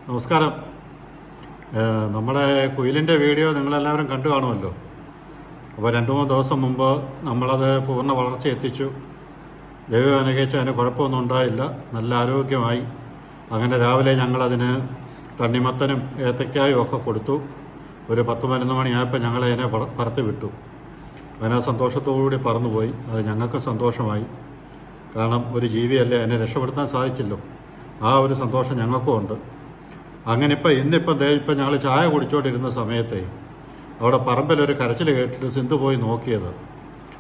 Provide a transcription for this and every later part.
നമസ്കാരം. നമ്മുടെ കുയിലിൻ്റെ വീഡിയോ നിങ്ങളെല്ലാവരും കണ്ടു കാണുമല്ലോ. അപ്പോൾ 2-3 ദിവസം മുമ്പ് നമ്മളത് പൂർണ്ണ വളർച്ച എത്തിച്ചു. ദൈവം അനുഗ്രഹിച്ച് അതിന് കുഴപ്പമൊന്നും ഉണ്ടായില്ല, നല്ല ആരോഗ്യമായി. അങ്ങനെ രാവിലെ ഞങ്ങളതിന് തണ്ണിമത്തനും ഏത്തക്കായും ഒക്കെ കൊടുത്തു. ഒരു 10-11 മണിയായപ്പോൾ ഞങ്ങളതിനെ പറത്തി വിട്ടു. അതിനെ സന്തോഷത്തോടുകൂടി പറന്നുപോയി. അത് ഞങ്ങൾക്ക് സന്തോഷമായി. കാരണം ഒരു ജീവിയല്ലേ, അതിനെ രക്ഷപ്പെടുത്താൻ സാധിച്ചല്ലോ. ആ ഒരു സന്തോഷം ഞങ്ങൾക്കും ഉണ്ട്. അങ്ങനെ ഇന്നിപ്പം ഞങ്ങൾ ചായ കുടിച്ചോണ്ടിരുന്ന സമയത്തെ അവിടെ പറമ്പിലൊരു കരച്ചിൽ കേട്ടിട്ട് സിന്ധു പോയി നോക്കിയത്.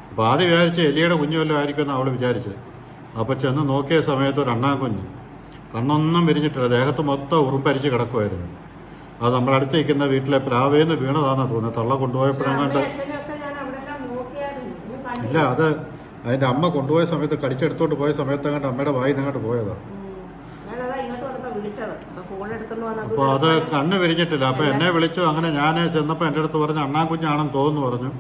അപ്പോൾ ആദ്യം വിചാരിച്ച് എലിയുടെ കുഞ്ഞു വല്ലതും ആയിരിക്കുമെന്ന് അവൾ വിചാരിച്ചത്. അപ്പോൾ ചെന്ന് നോക്കിയ സമയത്ത് ഒരു അണ്ണാൻകുഞ്ഞ്, കണ്ണൊന്നും വിരിഞ്ഞിട്ടില്ല, ദേഹത്ത് മൊത്തം ഉറുമ്പരിച്ച് കിടക്കുമായിരുന്നു. അത് നമ്മളടുത്ത് നിൽക്കുന്ന വീട്ടിലെ പ്ലാവേന്ന് വീണതാണെന്നാണ് തോന്നുന്നത്. തള്ള കൊണ്ടുപോയപ്പോഴങ്ങോട്ട് ഇല്ല, അത് അതിൻ്റെ അമ്മ കൊണ്ടുപോയ സമയത്ത് കടിച്ചെടുത്തോട്ട് പോയ സമയത്ത് അങ്ങോട്ട് അമ്മയുടെ വായിൽ നിന്ന് അങ്ങോട്ട് പോയതാണ്. അപ്പോൾ അത് കണ്ണ് വിരിഞ്ഞിട്ടില്ല. അപ്പോൾ എന്നെ വിളിച്ചു. അങ്ങനെ ഞാൻ ചെന്നപ്പോൾ എൻ്റെ അടുത്ത് പറഞ്ഞു അണ്ണാൻകുഞ്ഞാണെന്ന് തോന്നുന്നു പറഞ്ഞു.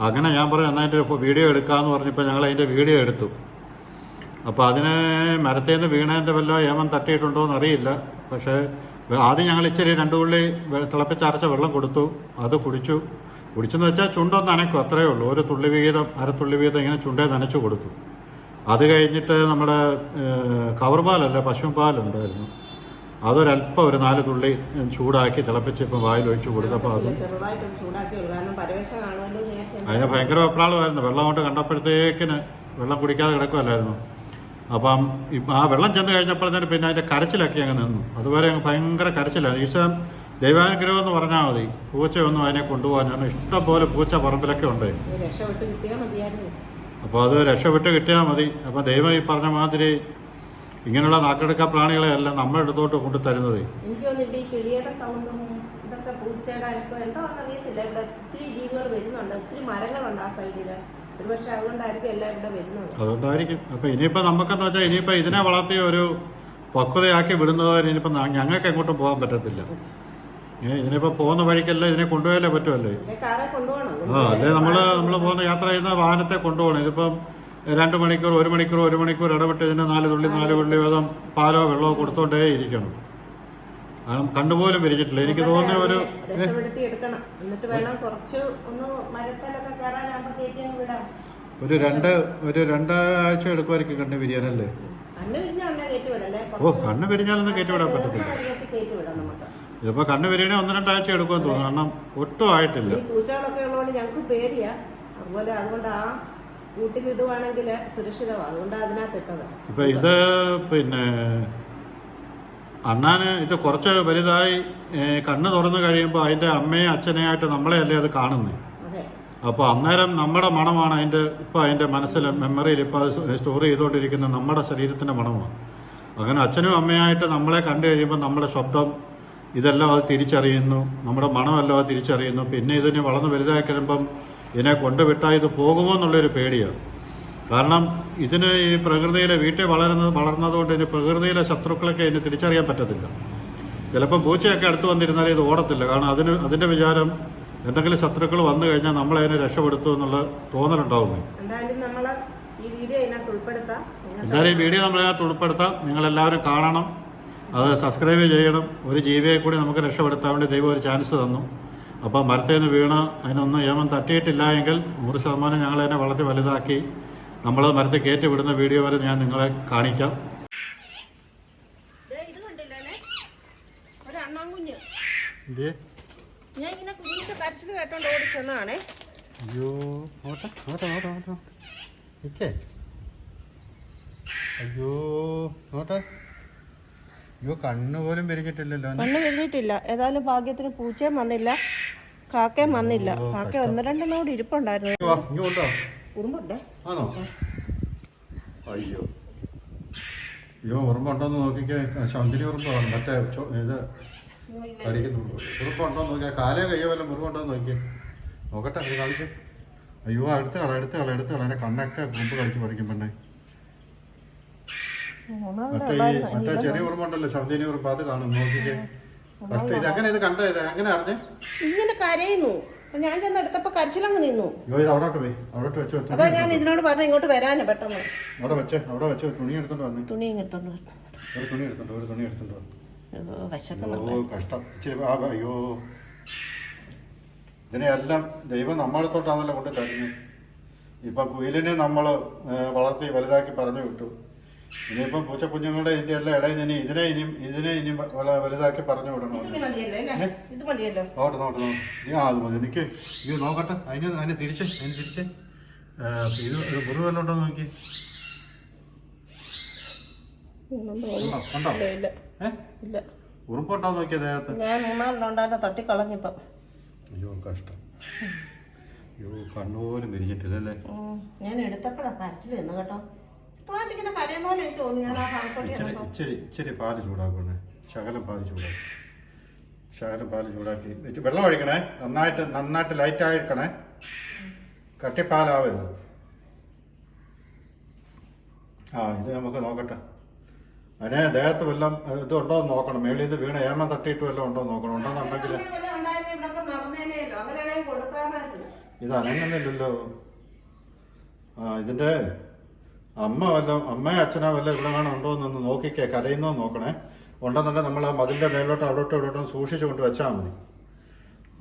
അങ്ങനെ ഞാൻ പറഞ്ഞു എന്നാൽ അതിൻ്റെ വീഡിയോ എടുക്കാമെന്ന് പറഞ്ഞപ്പോൾ ഞങ്ങൾ അതിൻ്റെ വീഡിയോ എടുത്തു. അപ്പോൾ അതിന് മരത്തിൽ നിന്ന് വീണതിൻ്റെ വല്ല ഏമം തട്ടിയിട്ടുണ്ടോ എന്നറിയില്ല. പക്ഷേ ആദ്യം ഞങ്ങൾ ഇച്ചിരി 2 തുള്ളി തിളപ്പിച്ചരച്ച വെള്ളം കൊടുത്തു. അത് കുടിച്ചെന്ന് വെച്ചാൽ ചുണ്ടൊന്ന് നനയ്ക്കും, അത്രയേ ഉള്ളൂ. ഒരു തുള്ളി വീതം, അരത്തുള്ളി വീതം ഇങ്ങനെ ചുണ്ടേ നനച്ചു കൊടുത്തു. അത് കഴിഞ്ഞിട്ട് നമ്മുടെ കവർ പാലല്ല, പശു പാലുണ്ടായിരുന്നു, അതൊരല്പം ഒരു 4 തുള്ളി ചൂടാക്കി തിളപ്പിച്ച് ഇപ്പം വായിലൊഴിച്ചു കൊടുത്തപ്പോൾ അത് അതിന് ഭയങ്കര വെപ്രാളമായിരുന്നു. വെള്ളം കൊണ്ട് കണ്ടപ്പോഴത്തേക്കിന് വെള്ളം കുടിക്കാതെ കിടക്കുമല്ലായിരുന്നു. അപ്പം ആ വെള്ളം ചെന്ന് കഴിഞ്ഞപ്പോഴത്തേന് പിന്നെ അതിൻ്റെ കരച്ചിലൊക്കെ അങ്ങ് നിന്നു. അതുവരെ അങ്ങ് ഭയങ്കര കരച്ചിലായിരുന്നു. ഈശ്വരൻ ദൈവാനുഗ്രഹം എന്ന് പറഞ്ഞാൽ മതി, പൂച്ചയൊന്നും അതിനെ കൊണ്ടുപോകാൻ. ഞാൻ ഇഷ്ടം പോലെ പൂച്ച പറമ്പിലൊക്കെ ഉണ്ട്. അപ്പോൾ അത് രക്ഷപ്പെട്ട് കിട്ടിയാൽ മതി. അപ്പം ദൈവം ഈ പറഞ്ഞ മാതിരി ഇങ്ങനെയുള്ള നാക്കെടുക്ക പ്രാണികളെ എല്ലാം നമ്മുടെ അടുത്തോട്ട് കൊണ്ടു തരുന്നത്. എനിക്ക് തോന്നുന്നു ഈ കിളിയുടെ സൗണ്ടും ഇതൊക്കെ പൂച്ചയുടെ എന്താണെന്ന് അറിയത്തില്ല. ഇവിടെ ഒത്തിരി ജീവികൾ വരുന്നുണ്ട്, ഒത്തിരി മരങ്ങളുണ്ട് ആ സൈഡില്. ഒരുപക്ഷെ അതുകൊണ്ടായിരിക്കും എല്ലാം ഇവിടെ വരുന്നത്. അതുകൊണ്ടായിരിക്കും. അപ്പൊ ഇനിയിപ്പോ നമുക്കെന്ന് വെച്ചാൽ ഇനിയിപ്പോ ഇതിനെ വളർത്തി ഒരു പക്വതയാക്കി വിടുന്നവരെ ഇനിയിപ്പോ ഞങ്ങൾക്ക് എങ്ങോട്ടും പോകാൻ പറ്റത്തില്ല. ഇതിനിപ്പോ പോകുന്ന വഴിക്കല്ല ഇതിനെ കൊണ്ടുപോയാലേ പറ്റുമല്ലേ. അല്ലേ നമ്മള് പോകുന്ന യാത്ര ചെയ്യുന്ന വാഹനത്തെ കൊണ്ടുപോകണം. ഇതിപ്പം 2 മണിക്കൂർ 1 മണിക്കൂർ ഇടപെട്ട് ഇതിന് 4 തുള്ളി വീതം പാലോ വെള്ളമോ കൊടുത്തോണ്ടേ ഇരിക്കണം. കണ്ടുപോലും വിരിഞ്ഞിട്ടില്ല. എനിക്ക് തോന്നിയ ഒരു 2 ആഴ്ച എടുക്കുമായിരിക്കും കണ്ണ് വിരിയാനല്ലേ. കണ്ണ് വിരിഞ്ഞാലൊന്നും കയറ്റിവിടാൻ പറ്റത്തില്ല. ഇതിപ്പോ കണ്ണ് വിരിയണേ 1-2 ആഴ്ച എടുക്കുമെന്ന് തോന്നുന്നു. കാരണം ഒട്ടും ആയിട്ടില്ല. പൂച്ചകളൊക്കെ ഉള്ളതുകൊണ്ട് ഞങ്ങൾക്ക് പേടിയാ. അതുകൊണ്ട് ആ കൂട്ടിലിടുവാണെങ്കിൽ സുരക്ഷിതമാണ്. അതുകൊണ്ടാണ് അതിനകത്ത് ഇട്ടത്. ഇപ്പൊ ഇത് പിന്നെ അണ്ണാന് ഇത് കുറച്ച് വലുതായി കണ്ണ് തുറന്നു കഴിയുമ്പോൾ അതിന്റെ അമ്മയും അച്ഛനെയായിട്ട് നമ്മളെയല്ലേ അത് കാണുന്നത്. അപ്പോൾ അന്നേരം നമ്മുടെ മണമാണ് അതിന്റെ മനസ്സിൽ മെമ്മറിയിൽ ഇപ്പോൾ അത് സ്റ്റോർ ചെയ്തുകൊണ്ടിരിക്കുന്ന നമ്മുടെ ശരീരത്തിന്റെ മണമാണ്. അങ്ങനെ അച്ഛനും അമ്മയായിട്ട് നമ്മളെ കണ്ടു കഴിയുമ്പോൾ നമ്മുടെ ശബ്ദം ഇതെല്ലാം അത് തിരിച്ചറിയുന്നു, നമ്മുടെ മണമെല്ലാം അത് തിരിച്ചറിയുന്നു. പിന്നെ ഇതിന് വളർന്ന് വലുതായി കഴിയുമ്പം ഇതിനെ കൊണ്ടുവിട്ടാൽ ഇത് പോകുമോ എന്നുള്ളൊരു പേടിയാണ്. കാരണം ഇതിന് ഈ പ്രകൃതിയിലെ വീട്ടിൽ വളർന്നതുകൊണ്ട് ഇതിന് പ്രകൃതിയിലെ ശത്രുക്കളൊക്കെ ഇതിന് തിരിച്ചറിയാൻ പറ്റത്തില്ല. ചിലപ്പോൾ പൂച്ചയൊക്കെ അടുത്ത് വന്നിരുന്നാലും ഇത് ഓടത്തില്ല. കാരണം അതിന്റെ വിചാരം എന്തെങ്കിലും ശത്രുക്കൾ വന്നു കഴിഞ്ഞാൽ നമ്മളതിനെ രക്ഷപ്പെടുത്തും എന്നുള്ള തോന്നലുണ്ടാവുന്നു. എന്തായാലും ഈ വീഡിയോ നമ്മളതിനകത്ത് ഉൾപ്പെടുത്താം. നിങ്ങളെല്ലാവരും കാണണം, അത് സബ്സ്ക്രൈബ് ചെയ്യണം. ഒരു ജീവിയെ കൂടി നമുക്ക് രക്ഷപ്പെടുത്താൻ വേണ്ടി ദൈവം ഒരു ചാൻസ് തന്നു. അപ്പം മരത്തിൽ നിന്ന് വീണ് അതിനൊന്നും ഏമം തട്ടിയിട്ടില്ല എങ്കിൽ 100% ഞങ്ങളതിനെ വളർത്തി വലുതാക്കി നമ്മൾ മരത്തിൽ കയറ്റി വിടുന്ന വീഡിയോ വരെ ഞാൻ നിങ്ങളെ കാണിക്കാം. അയ്യോ കണ്ണ് പോലും വിരിഞ്ഞിട്ടില്ലല്ലോ. കണ്ണ് വിരിഞ്ഞിട്ടില്ല. ഏതായാലും ഭാഗ്യത്തിന് പൂച്ചയും വന്നില്ല, കാക്കയും വന്നില്ല. കാക്ക 1-2 കൂടി ഇരിപ്പുണ്ടായിരുന്നു. ഉറുമ്പുണ്ടേ? ആണോ? അയ്യോ ഉറുമ്പുണ്ടോന്ന് നോക്കിക്കേ. ശൗന്ദര്യ ഉറുമ്പാണ്, മറ്റേ ഇത് കടിക്കുന്ന ഉറുമ്പുണ്ടോന്ന് നോക്കിയാൽ കാലേ കയ്യോ വല്ല മുറിവുണ്ടോന്ന് നോക്കിയേ. നോക്കട്ടെ, അത് കാണിച്ചു. അയ്യോ എടുത്ത് കള അതിന്റെ കണ്ണൊക്കെ ഉറുമ്പ് കടിച്ചു പറിക്കും. പെണ്ണെ മറ്റേ ചെറിയ ഉറുമ്പുണ്ടല്ലോ, ശൗന്ദര്യ ഉറുമ്പ്, അത് കാണും. നോക്കിക്കേ. കഷ്ടം. ഇത് എങ്ങനെ ഇത് കണ്ടത്? എങ്ങനെ അറിഞ്ഞേ? ഇങ്ങനെ കരയുന്നു. ഞാൻ ചെന്നെടുത്തപ്പോ കരച്ചിലങ്ങ് നിന്നു. അവിടെ വെച്ചു. അതാ ഞാൻ ഇതിനോട് പറഞ്ഞു ഇങ്ങോട്ട് വരാനേ പെട്ടെന്ന്. അവിടെ വെച്ച് തുണി എടുത്തോണ്ട് വന്നു. തുണി എടുത്തോണ്ട് ഒരു തുണി എടുത്തോണ്ട് വിശക്കുന്നുണ്ട്. ഓ കഷ്ടം. ഇച്ചിരി അയ്യോ, ഇതിനെയെല്ലാം ദൈവം നമ്മളെത്തോട്ടാണല്ലോ കൊണ്ട് തരുന്നത്. ഇപ്പം കുയിലിനെ നമ്മൾ വളർത്തി വലുതാക്കി പറഞ്ഞു വിട്ടു. ഇനിയിപ്പം പൂച്ചക്കുഞ്ഞുങ്ങളുടെ ഇതിൻ്റെ എല്ലാം ഇടയിൽ നിന്ന് ഇതിനെ ഇനിയും വലുതാക്കി പറഞ്ഞു വിടണം. നോട്ട് നോട്ട് നോട്ട് അത് മതി. എനിക്ക് ഇത് നോക്കട്ടെ. അതിന് തിരിച്ച് ഇത് ഒരു മുറിവ് വല്ലതും ഉണ്ടോ നോക്കി. ഉണ്ടോ? ഉറുമ്പുണ്ടോ നോക്കിയ ദേഹത്ത്? ഞാൻ 3 തട്ടിക്കളഞ്ഞിപ്പം. അയ്യോ കഷ്ടം. അയ്യോ കണ്ണുപോലും വിരിഞ്ഞിട്ടില്ലല്ലേ. ഞാൻ എടുത്തപ്പോഴാ കരച്ചിൽ വന്നു കേട്ടോ. പാട്ടിങ്ങനെ കരയുന്ന പോലെ എനിക്ക് തോന്നി. ഞാൻ ആ ഭാഗത്തോട്ട് ഇച്ചിരി പാല് ചൂടാക്കണേ. ശകലം പാല് ചൂടാക്കി വെള്ളം ഒഴിക്കണേ. നന്നായിട്ട് ലൈറ്റ് ആയിക്കണേ. കട്ടിപ്പാലാവരുത്. ഇത് നമുക്ക് നോക്കട്ടെ. അതിനെ ദേഹത്ത് വല്ലതും ഇതുണ്ടോ എന്ന് നോക്കണം. മേളിൽ നിന്ന് വീണ് ഏമം തട്ടിയിട്ട് വല്ലതും ഉണ്ടോ എന്ന് നോക്കണം. ഉണ്ടെന്നുണ്ടെങ്കിൽ ഇത് അനങ്ങുന്നില്ലല്ലോ. ഇതിന്റെ അമ്മയോ അച്ഛനോ വല്ല ഇവിടെ കാണാൻ ഉണ്ടോ എന്നൊന്ന് നോക്കിക്കേ. കരയുന്നോ നോക്കണേ. ഉണ്ടെന്നുണ്ടെങ്കിൽ നമ്മൾ ആ മതിലിന്റെ മേലോട്ടോ അവിടോട്ടും സൂക്ഷിച്ചു കൊണ്ട് വെച്ചാൽ മതി.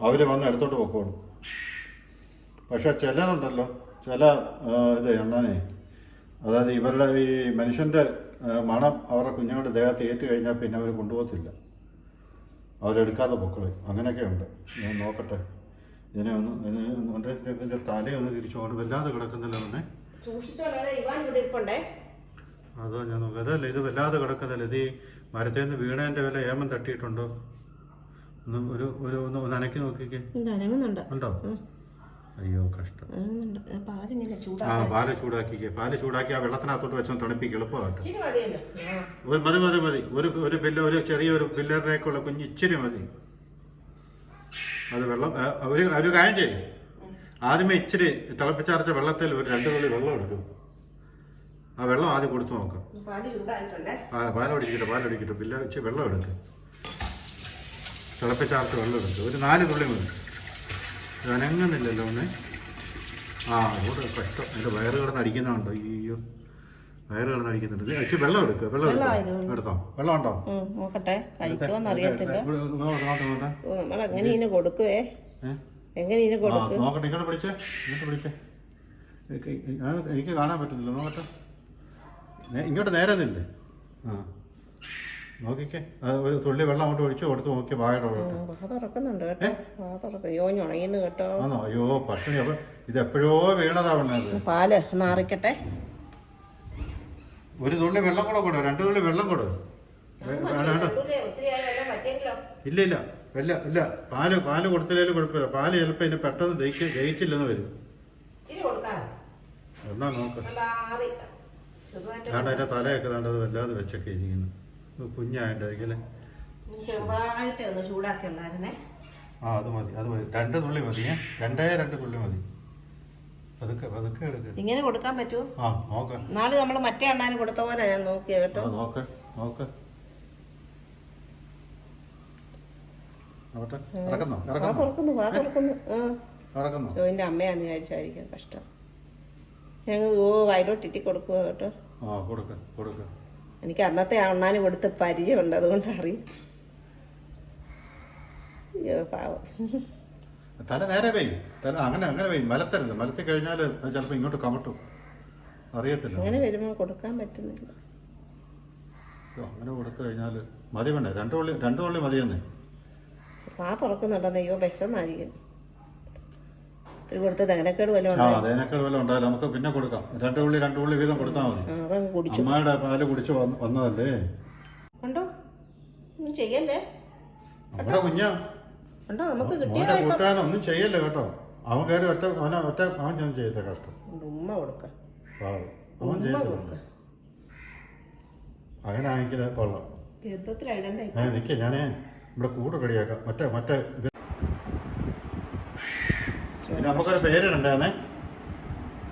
അവര് വന്ന് എടുത്തോട്ട് പോക്കോളും. പക്ഷെ ചിലതുണ്ടല്ലോ, ചില ഇത് എണ്ണനെ, അതായത് ഇവരുടെ ഈ മനുഷ്യന്റെ മണം അവരുടെ കുഞ്ഞുങ്ങളുടെ ദേഹത്ത് ഏറ്റു കഴിഞ്ഞാൽ പിന്നെ അവർ കൊണ്ടുപോകത്തില്ല. അവരെടുക്കാതെ പൊക്കളെ. അങ്ങനെയൊക്കെ ഉണ്ട്. ഞാൻ നോക്കട്ടെ. ഇതിനെ ഇതിന്റെ തലയൊന്ന് തിരിച്ചുകൊണ്ട് വല്ലാതെ കിടക്കുന്നില്ല. അവനെ അതോ ഞാൻ നോക്കാം. അതല്ല, ഇത് വല്ലാതെ കിടക്കുന്നില്ല. ഇത് ഈ മരത്തിൽ നിന്ന് വീണേന്റെ വല്ല ഏമം തട്ടിയിട്ടുണ്ടോ? ഒന്ന് നനക്കി നോക്കിക്കേ. ഉണ്ടോ? അയ്യോ കഷ്ടം. പാല് ചൂടാക്കി ആ വെള്ളത്തിനകത്തോട്ട് വെച്ചോ. തണുപ്പിക്ക് എളുപ്പമായിട്ട്. മതി. ഒരു ചെറിയൊരു പില്ലറിലേക്കുള്ള കുഞ്ഞ് ഇച്ചിരി മതി. അത് വെള്ളം ഒരു കാര്യം ചെയ്യും. ആദ്യമേ ഇച്ചിരി തിളപ്പിച്ചരച്ച വെള്ളത്തിൽ ഒരു 2 തുള്ളി വെള്ളം എടുക്കും. ആ വെള്ളം ആദ്യം കൊടുത്തു നോക്കാം. പാലൊടിക്കട്ടെ. പിള്ളേർ ഇച്ചിരി വെള്ളം എടുക്കും. തിളപ്പിച്ചരച്ച വെള്ളം എടുക്കും. ഒരു 4 തുള്ളി മതി. ഇത് അനങ്ങുന്നില്ലല്ലോ ഒന്ന്. അതുകൊണ്ട് കഷ്ടം. അതിന്റെ വയറ് കിടന്ന് അടിക്കുന്നുണ്ടോ? അയ്യോ, വയറ് കിടന്ന് അടിക്കുന്നുണ്ട്. ഇച്ചിരി വെള്ളം എടുക്കുക. എടുത്തോ. വെള്ളം ഉണ്ടോ നോക്കട്ടെ. നോക്കട്ടെ. ഇങ്ങോട്ട് പിടിച്ചേ. എനിക്ക് കാണാൻ പറ്റുന്നില്ല. നോക്കട്ടെ. ഇങ്ങോട്ട് നേരെ നില്ലേ. നോക്കിക്കേ. ഒരു തുള്ളി വെള്ളം അങ്ങോട്ട് ഒഴിച്ചു കൊടുത്ത് നോക്കി. വായുടെ ആണോ? അയ്യോ പട്ടിണി. അപ്പൊ ഇത് എപ്പോഴോ വീണതാവണത്. പാല് നാറിക്കട്ടെ. ഒരു തുള്ളി വെള്ളം കൂടെ കൊടു. 2 തുള്ളി വെള്ളം കൊടു. ഇല്ല. പാല് കൊടുത്തില്ലേലും കുഴപ്പമില്ല. പാല് ചിലപ്പോ ഇതിന് പെട്ടെന്ന് ദഹിച്ചില്ലെന്ന് വരും. എന്നാ നോക്ക. അതിന്റെ തലയൊക്കെ വേണ്ടത് വല്ലാതെ വെച്ചൊക്കെ ഇരിക്കുന്നു. കുഞ്ഞായിട്ടായിരിക്കും. ചെറുതായിട്ട് ഒന്ന് ചൂടാക്കി ഉണ്ടായിരുന്നേ. അത് മതി. 2 തുള്ളി മതി. 2 തുള്ളി മതി. പതുക്കെ എടുക്ക. ഇങ്ങനെ കൊടുക്കാൻ പറ്റുമോ? നോക്ക. നാളെ നമ്മള് മറ്റേ അണ്ണാനും കൊടുത്ത പോലെ ഞാൻ നോക്കിയ കേട്ടോ. നോക്ക്. ജോയിന്റെ അമ്മയാന്ന് വിചാരിച്ചായിരിക്കും. കഷ്ടം. ഞങ്ങൾ വയലോട്ടിട്ടി കൊടുക്കുക കേട്ടോ. കൊടുക്ക. എനിക്ക് അന്നത്തെ അണ്ണാന് കൊടുത്ത് പരിചയമുണ്ട്, അതുകൊണ്ട് അറിയും. അയ്യോ പാവം. തല നേരെ വെയും. അങ്ങനെ വെയും. മലത്തരുത്. മലത്തി കഴിഞ്ഞാൽ ചിലപ്പോ ഇങ്ങോട്ട് കമട്ടും. അറിയത്തില്ല. അങ്ങനെ വരുമ്പോ കൊടുക്കാൻ പറ്റുന്നില്ല. അങ്ങനെ കൊടുത്തു കഴിഞ്ഞാല് മതി. വേണ്ടേ? 2 തുള്ളി മതിയെന്നേ. തുറക്കുന്നുണ്ടെന്ന്. അയ്യോ വിശന്നായിരിക്കും. ഇത് കൊടുത്ത് തേനക്കേട് വല്ലതും ഉണ്ടായാലും നമുക്ക് പിന്നെ കൊടുക്കാം. 2 തുള്ളി വീതം കൊടുത്താൽ മതി. അമ്മയുടെ പാല് കുടിച്ച് വന്നതല്ലേ. ഉണ്ടോ? ഒന്നും ചെയ്യല്ലേ. നമ്മുടെ കുഞ്ഞാ. നമുക്ക് കൂട്ടാനോ ഒന്നും ചെയ്യല്ലേ കേട്ടോ. അവൻ കയറി അവൻ ഞാൻ ചെയ്ത കഷ്ടം. ഉമ്മ കൊടുക്ക. അവൻ ചെയ്ത അങ്ങനെ ആണെങ്കിൽ കൊള്ളാം. നിൽക്കേ. ഞാനേ ഇവിടെ കൂട് റെഡിയാക്കാം. മറ്റേ പിന്നെ നമുക്കൊരു പേരിടണ്ടേ?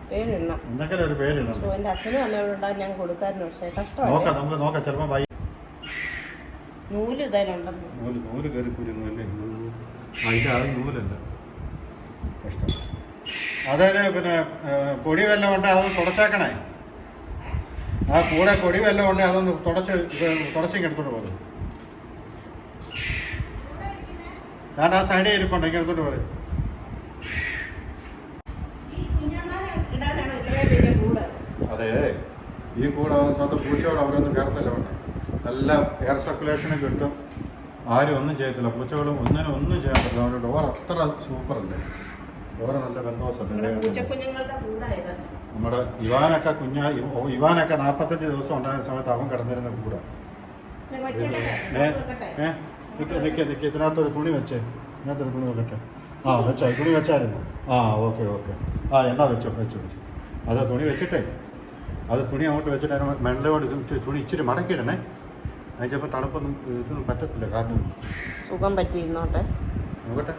പേരിടണം. എന്തെങ്കിലും ഒരു പേരിടണം. എന്റെ അച്ഛനും അമ്മയോടും ഉണ്ടാകും ഞാൻ കൊടുക്കാറുണ്ട്. പക്ഷേ കഷ്ടം. നമുക്ക് നോക്കാം. ചിലപ്പോ നൂല് ഇതായാലുണ്ടെന്ന്. നൂല് കയറി കുരുങ്ങല്ലേ. അതിന്റെ അത് നൂലല്ല. കഷ്ടം. അതിന് പിന്നെ പൊടി വല്ലതും ഉണ്ട്. അതൊന്ന് തുടച്ചേക്കണേ. ആ കൂടെ പൊടി വല്ലതും ഉണ്ട്. അതൊന്ന് തുടച്ചിങ്ങെടുത്തോട്ട് പോകും. ഞാൻ ആ സൈഡിൽ ഇരിപ്പുണ്ട് എനിക്ക് എടുത്തോണ്ട് പറയും. ഈ കുഞ്ഞണ്ണാനെ ഇടാനാണോ ഇത്രയും വലിയ കൂട്? അതെ, ഈ കൂടെ സ്വന്തം പൂച്ചയോട് അവരൊന്നും കയറത്തില്ല വേണ്ട. നല്ല എയർ സർക്കുലേഷനും കിട്ടും, ആരും ഒന്നും ചെയ്യത്തില്ല. പൂച്ചകളും ഒന്നും ചെയ്യാൻ പറ്റില്ല. നമ്മുടെ ഡോർ അത്ര സൂപ്പറല്ലേ, ഡോറ് നല്ല ബന്ധോസല്ലേ. പൂച്ചക്കുഞ്ഞുങ്ങളുടെ കൂടായത്. നമ്മുടെ ഇവാനൊക്കെ 45 ദിവസം ഉണ്ടായ സമയത്ത് അവൻ കിടന്നിരുന്ന കൂടെ. നിക്ക് ഇതിനകത്തൊരു തുണി വെച്ചേ, ഇതിനകത്തൊരു തുണി വെക്കട്ടെ. ആ വെച്ചോ, തുണി വെച്ചായിരുന്നു. ആ ഓക്കെ. ആ എന്നാ വെച്ചോ. അത് തുണി വെച്ചിട്ടേ, അത് തുണി അങ്ങോട്ട് വെച്ചിട്ട് അതിന് മെല്ലയോട് തുണി ഇച്ചിരി മടക്കിയിടണേ. അതിന് ചിലപ്പോൾ തണുപ്പൊന്നും ഇതൊന്നും പറ്റത്തില്ല, കാരണം സുഖം പറ്റിയിരുന്നോട്ടെ. നോക്കട്ടെ.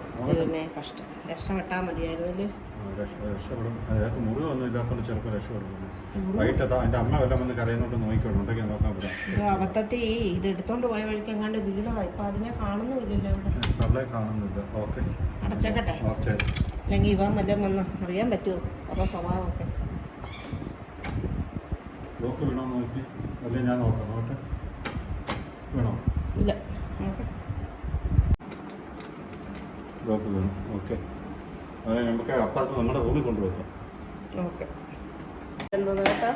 കഷ്ടം, രക്ഷപ്പെട്ടാൽ മതിയായിരുന്നില്ലേ. രക്ഷപ്പെടും. അതിനകത്ത് മുറിവൊന്നും ഇല്ലാത്തതുകൊണ്ട് ചിലപ്പോൾ രക്ഷപ്പെടും. വൈകിട്ട് എൻ്റെ അമ്മ വല്ലതും വന്ന് കരയുന്നോട്ട് നോക്കിക്കോളും, ഉണ്ടെങ്കിൽ നോക്കാൻ പറ്റാം. അബദ്ധത്തിൽ ഇത് എടുത്തോണ്ട് പോയ വഴിക്ക് എങ്ങാണ്ട് വീണതാ. ഇപ്പൊ അതിനെ കാണുന്നുമില്ലല്ലോ ഇവിടെ. അവിടെ കാണുന്നില്ല. ഓക്കെ, അടച്ചേക്കട്ടെ, അല്ലെങ്കിൽ ഇവൻ വല്ലതും വന്ന് അറിയാൻ പറ്റുമോ അപ്പൊ സ്വഭാവമൊക്കെ. ലോക്ക് വീണോ നോക്കി, അല്ലെങ്കിൽ ഞാൻ നോക്കാം. നോട്ടെ, വീണോ? ഇല്ല, ലോക്ക് വീണു. ഓക്കെ, അതെ, നമുക്ക് അപ്പുറത്ത് നമ്മുടെ റൂമിൽ കൊണ്ടുവെക്കാം. ഓക്കെ. എന്തോന്ന് കേട്ടോ,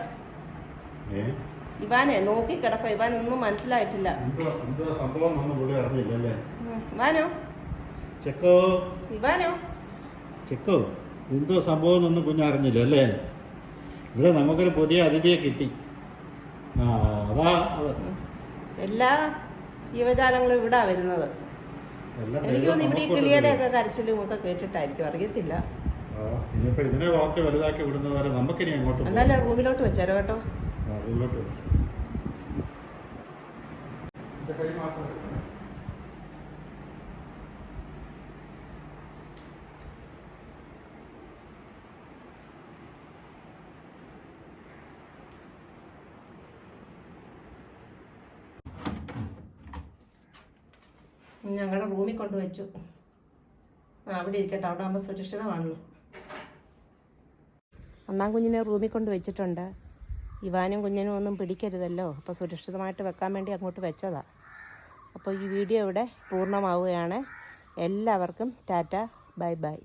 ഇവാനെ നോക്കി കിടക്കാം. ഇവാനൊന്നും മനസ്സിലായിട്ടില്ല. എന്തോ സംഭവം ഒന്നും പുള്ളി അറിഞ്ഞില്ലല്ലേ. ഇവാനോ ചെക്കോ എന്തോ സംഭവം ഒന്നും കുഞ്ഞറിഞ്ഞില്ല അല്ലേ. ഇവിടെ നമുക്കൊരു പുതിയ അതിഥിയെ കിട്ടി. അതാ എല്ലാ ജീവജാലങ്ങളും ഇവിടെ വരുന്നത്. എനിക്ക് തോന്നുന്നു ഇവിടെ ഈ കിളിയുടെ ഒക്കെ കരച്ചിലും ഒക്കെ കേട്ടിട്ടായിരിക്കും, അറിയത്തില്ല. ഇനിയിപ്പോ ഇതിനെ വളർത്തി വലുതാക്കി വിടുന്നവരെ നമുക്കിനി അങ്ങോട്ട് എന്നാലും റൂമിലോട്ട് വെച്ചാലോ കേട്ടോ. റൂമിലോട്ട് ഞങ്ങളുടെ റൂമിൽ കൊണ്ടുവച്ചു. അവിടെ ഇരിക്കട്ടെ, അവിടെ ആകുമ്പോൾ സുരക്ഷിതമാണല്ലോ. അണ്ണാൻകുഞ്ഞിനെ റൂമിൽ കൊണ്ട് വെച്ചിട്ടുണ്ട്. ഇവാനും കുഞ്ഞിനും ഒന്നും പിടിക്കരുതല്ലോ, അപ്പോൾ സുരക്ഷിതമായിട്ട് വെക്കാൻ വേണ്ടി അങ്ങോട്ട് വെച്ചതാണ്. അപ്പോൾ ഈ വീഡിയോ ഇവിടെ പൂർണ്ണമാവുകയാണ്. എല്ലാവർക്കും ടാറ്റ, ബൈ ബൈ.